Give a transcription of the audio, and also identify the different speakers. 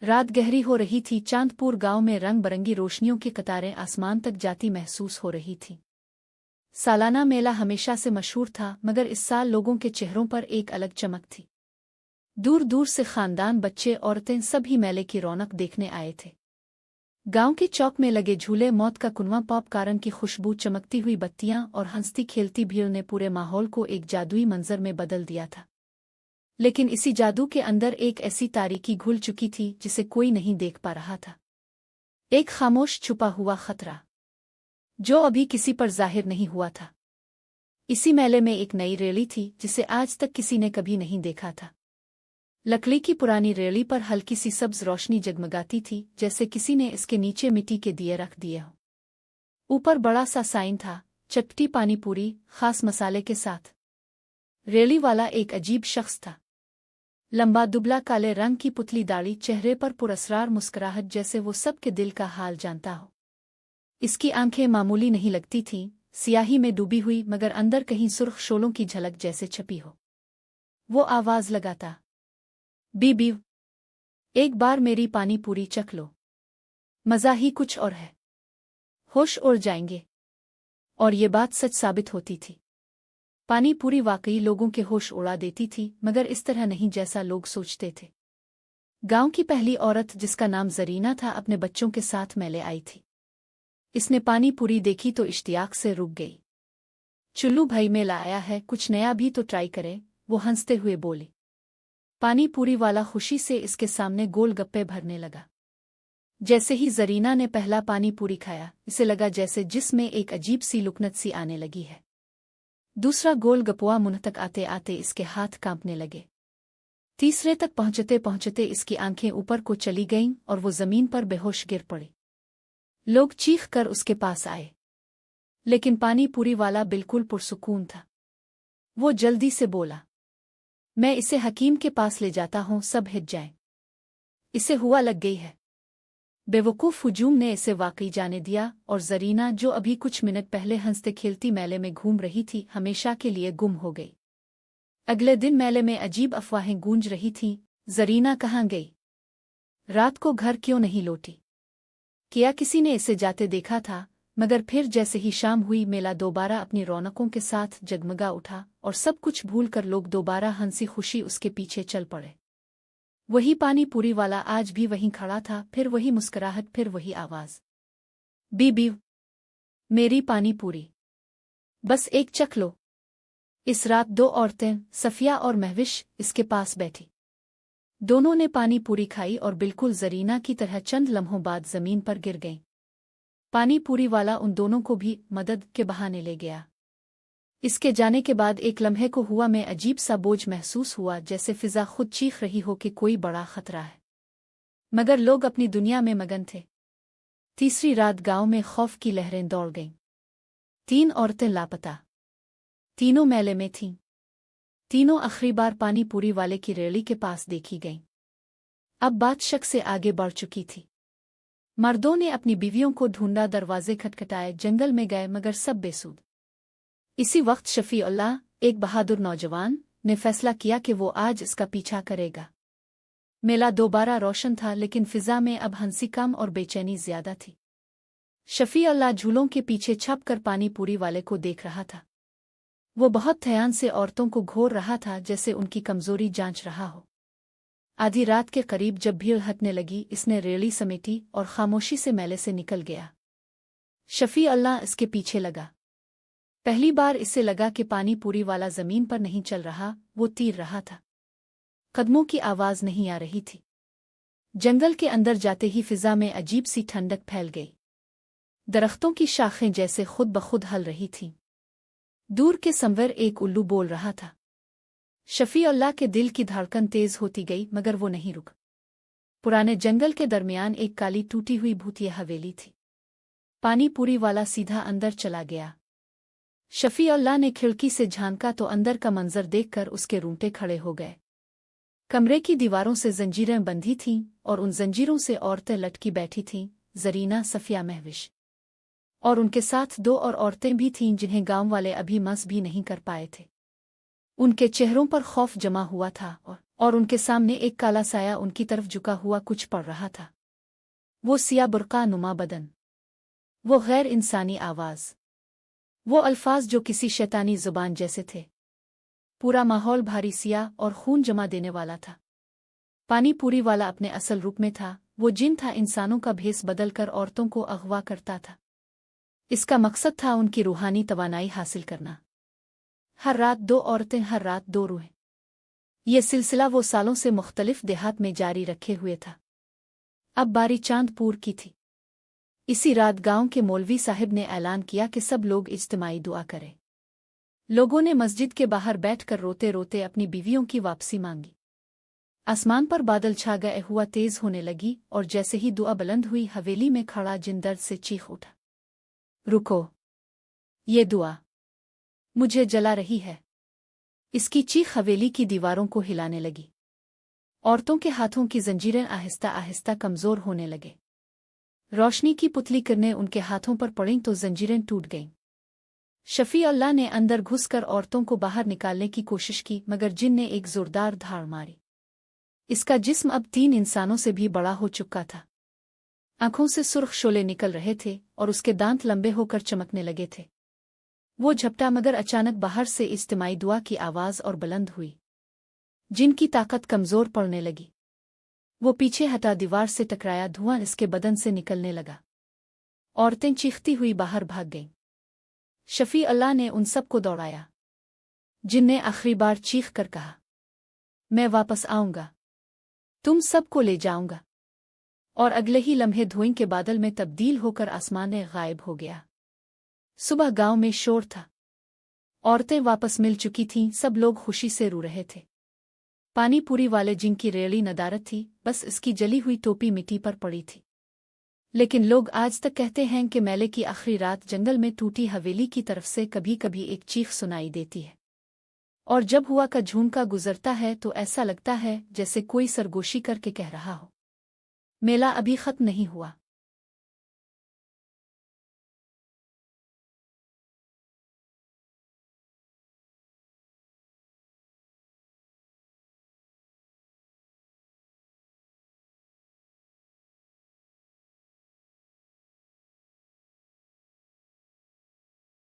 Speaker 1: रात गहरी हो रही थी। चांदपुर गांव में रंग बरंगी रोशनियों की कतारें आसमान तक जाती महसूस हो रही थी। सालाना मेला हमेशा से मशहूर था, मगर इस साल लोगों के चेहरों पर एक अलग चमक थी। दूर दूर से खानदान, बच्चे, औरतें सभी मेले की रौनक देखने आए थे। गांव के चौक में लगे झूले, मौत का कुनवा, पॉपकॉर्न की खुशबू, चमकती हुई बत्तियां और हंसती खेलती भीड़ ने पूरे माहौल को एक जादुई मंजर में बदल दिया था। लेकिन इसी जादू के अंदर एक ऐसी तारीकी घुल चुकी थी जिसे कोई नहीं देख पा रहा था। एक खामोश छुपा हुआ खतरा जो अभी किसी पर जाहिर नहीं हुआ था। इसी मेले में एक नई रैली थी जिसे आज तक किसी ने कभी नहीं देखा था। लकड़ी की पुरानी रैली पर हल्की सी सब्ज रोशनी जगमगाती थी, जैसे किसी ने इसके नीचे मिट्टी के दिए रख दिए हों। ऊपर बड़ा सा साइन था, चटपटी पानी पूरी, खास मसाले के साथ। रैली वाला एक अजीब शख्स था। लंबा दुबला, काले रंग की पुतली दाढ़ी, चेहरे पर पुरस्रार मुस्कुराहट, जैसे वो सबके दिल का हाल जानता हो। इसकी आंखें मामूली नहीं लगती थीं, सियाही में डूबी हुई, मगर अंदर कहीं सुर्ख शोलों की झलक जैसे छपी हो। वो आवाज लगाता, बीबी, एक बार मेरी पानी पूरी चख लो, मजा ही कुछ और है, होश उड़ जाएंगे। और ये बात सच साबित होती थी। पानी पूरी वाकई लोगों के होश उड़ा देती थी, मगर इस तरह नहीं जैसा लोग सोचते थे। गांव की पहली औरत, जिसका नाम जरीना था, अपने बच्चों के साथ मेले आई थी। इसने पानी पूरी देखी तो इश्तियाक से रुक गई। चुल्लू भाई, मेला आया है, कुछ नया भी तो ट्राई करे, वो हंसते हुए बोली। पानी पूरी वाला खुशी से इसके सामने गोल गप्पे भरने लगा। जैसे ही जरीना ने पहला पानी पूरी खाया, इसे लगा जैसे जिसमें एक अजीब सी लुकनत सी आने लगी है। दूसरा गोल गपुआ मुंह तक आते आते इसके हाथ कांपने लगे। तीसरे तक पहुंचते पहुंचते इसकी आंखें ऊपर को चली गईं और वो जमीन पर बेहोश गिर पड़ी। लोग चीख कर उसके पास आए, लेकिन पानी पूरी वाला बिल्कुल पुरसुकून था। वो जल्दी से बोला, मैं इसे हकीम के पास ले जाता हूं, सब हिट जाए, इसे हुआ लग गई है। बेवकूफ हुजूम ने इसे वाकई जाने दिया, और जरीना, जो अभी कुछ मिनट पहले हंसते खेलती मेले में घूम रही थी, हमेशा के लिए गुम हो गई। अगले दिन मेले में अजीब अफवाहें गूंज रही थीं। जरीना कहाँ गई? रात को घर क्यों नहीं लौटी? क्या किसी ने इसे जाते देखा था? मगर फिर जैसे ही शाम हुई, मेला दोबारा अपनी रौनकों के साथ जगमगा उठा, और सब कुछ भूलकर लोग दोबारा हंसी खुशी उसके पीछे चल पड़े। वही पानी पूरी वाला आज भी वहीं खड़ा था, फिर वही मुस्कुराहट, फिर वही आवाज, बीबी, मेरी पानी पूरी, बस एक चख लो। इस रात दो औरतें, सफिया और महविश, इसके पास बैठी। दोनों ने पानी पूरी खाई और बिल्कुल जरीना की तरह चंद लम्हों बाद जमीन पर गिर गईं। पानी पूरी वाला उन दोनों को भी मदद के बहाने ले गया। इसके जाने के बाद एक लम्हे को हुआ में अजीब सा बोझ महसूस हुआ, जैसे फिजा खुद चीख रही हो कि कोई बड़ा खतरा है। मगर लोग अपनी दुनिया में मगन थे। तीसरी रात गांव में खौफ की लहरें दौड़ गईं। 3 औरतें लापता। तीनों मेले में थीं। तीनों आखिरी बार पानी पूरी वाले की रैली के पास देखी गईं। अब बात शक से आगे बढ़ चुकी थी। मर्दों ने अपनी बीवियों को ढूंढा, दरवाजे खटखटाए, जंगल में गए, मगर सब बेसुध। इसी वक्त शफीउल्लाह, एक बहादुर नौजवान, ने फैसला किया कि वो आज इसका पीछा करेगा। मेला दोबारा रोशन था, लेकिन फिजा में अब हंसी कम और बेचैनी ज्यादा थी। शफीउल्लाह झूलों के पीछे छप कर पानी पूरी वाले को देख रहा था। वो बहुत ध्यान से औरतों को घोर रहा था, जैसे उनकी कमजोरी जांच रहा हो। आधी रात के करीब जब भीड़ हटने लगी, इसने रैली समेटी और खामोशी से मेले से निकल गया। शफीउल्लाह इसके पीछे लगा। पहली बार इससे लगा कि पानी पूरी वाला जमीन पर नहीं चल रहा, वो तीर रहा था। कदमों की आवाज नहीं आ रही थी। जंगल के अंदर जाते ही फिजा में अजीब सी ठंडक फैल गई। दरख्तों की शाखें जैसे खुद ब खुद हल रही थीं। दूर के समवर एक उल्लू बोल रहा था। शफीउल्लाह के दिल की धड़कन तेज होती गई, मगर वो नहीं रुक। पुराने जंगल के दरमियान एक काली टूटी हुई भूतिया हवेली थी। पानी पूरी वाला सीधा अंदर चला गया। शफीउल्लाह ने खिड़की से झांका तो अंदर का मंजर देखकर उसके रूंटे खड़े हो गए। कमरे की दीवारों से जंजीरें बंधी थीं और उन जंजीरों से औरतें लटकी बैठी थीं, जरीना, सफिया, महविश। और उनके साथ 2 और औरतें भी थीं जिन्हें गांव वाले अभी मस भी नहीं कर पाए थे। उनके चेहरों पर खौफ जमा हुआ था और उनके सामने एक काला साया उनकी तरफ झुका हुआ कुछ पड़ रहा था। वो सिया बुर्का नुमा बदन, वो गैर इंसानी आवाज़, वो अल्फाज जो किसी शैतानी जुबान जैसे थे। पूरा माहौल भारी सिया और खून जमा देने वाला था। पानी पूरी वाला अपने असल रूप में था। वो जिन था, इंसानों का भेस बदलकर औरतों को अगवा करता था। इसका मकसद था उनकी रूहानी तवानाई हासिल करना। हर रात 2 औरतें, हर रात 2 रूहें। ये सिलसिला वो सालों से मुख्तलिफ देहात में जारी रखे हुए था। अब बारी चांदपुर की थी। इसी रात गांव के मौलवी साहिब ने ऐलान किया कि सब लोग इज्तिमाई दुआ करें। लोगों ने मस्जिद के बाहर बैठकर रोते रोते अपनी बीवियों की वापसी मांगी। आसमान पर बादल छा गए, हुआ तेज होने लगी, और जैसे ही दुआ बुलंद हुई, हवेली में खड़ा जिन दर्द से चीख उठा, रुको, ये दुआ मुझे जला रही है। इसकी चीख हवेली की दीवारों को हिलाने लगी। औरतों के हाथों की जंजीरें आहिस्ता आहिस्ता कमजोर होने लगे। रोशनी की पुतली किरणें उनके हाथों पर पड़ीं तो जंजीरें टूट गईं। शफी अल्लाह ने अंदर घुसकर औरतों को बाहर निकालने की कोशिश की, मगर जिन ने एक जोरदार धाड़ मारी। इसका जिस्म अब 3 इंसानों से भी बड़ा हो चुका था। आंखों से सुर्ख शोले निकल रहे थे और उसके दांत लंबे होकर चमकने लगे थे। वो झपटा, मगर अचानक बाहर से इज्तिमाई दुआ की आवाज़ और बुलंद हुई। जिनकी ताकत कमज़ोर पड़ने लगी। वो पीछे हटा, दीवार से टकराया, धुआं इसके बदन से निकलने लगा। औरतें चीखती हुई बाहर भाग गईं। शफी अल्लाह ने उन सब को दौड़ाया। जिन ने आखिरी बार चीख कर कहा, मैं वापस आऊंगा, तुम सबको ले जाऊंगा। और अगले ही लम्हे धुएं के बादल में तब्दील होकर आसमान में गायब हो गया। सुबह गांव में शोर था। औरतें वापस मिल चुकी थीं, सब लोग खुशी से रो रहे थे। पानी पूरी वाले जिनकी रेड़ी नदारत थी, बस इसकी जली हुई टोपी मिट्टी पर पड़ी थी। लेकिन लोग आज तक कहते हैं कि मेले की आखिरी रात जंगल में टूटी हवेली की तरफ से कभी कभी एक चीख सुनाई देती है, और जब हुआ का झूमका गुजरता है तो ऐसा लगता है जैसे कोई सरगोशी करके कह रहा हो, मेला अभी खत्म नहीं हुआ।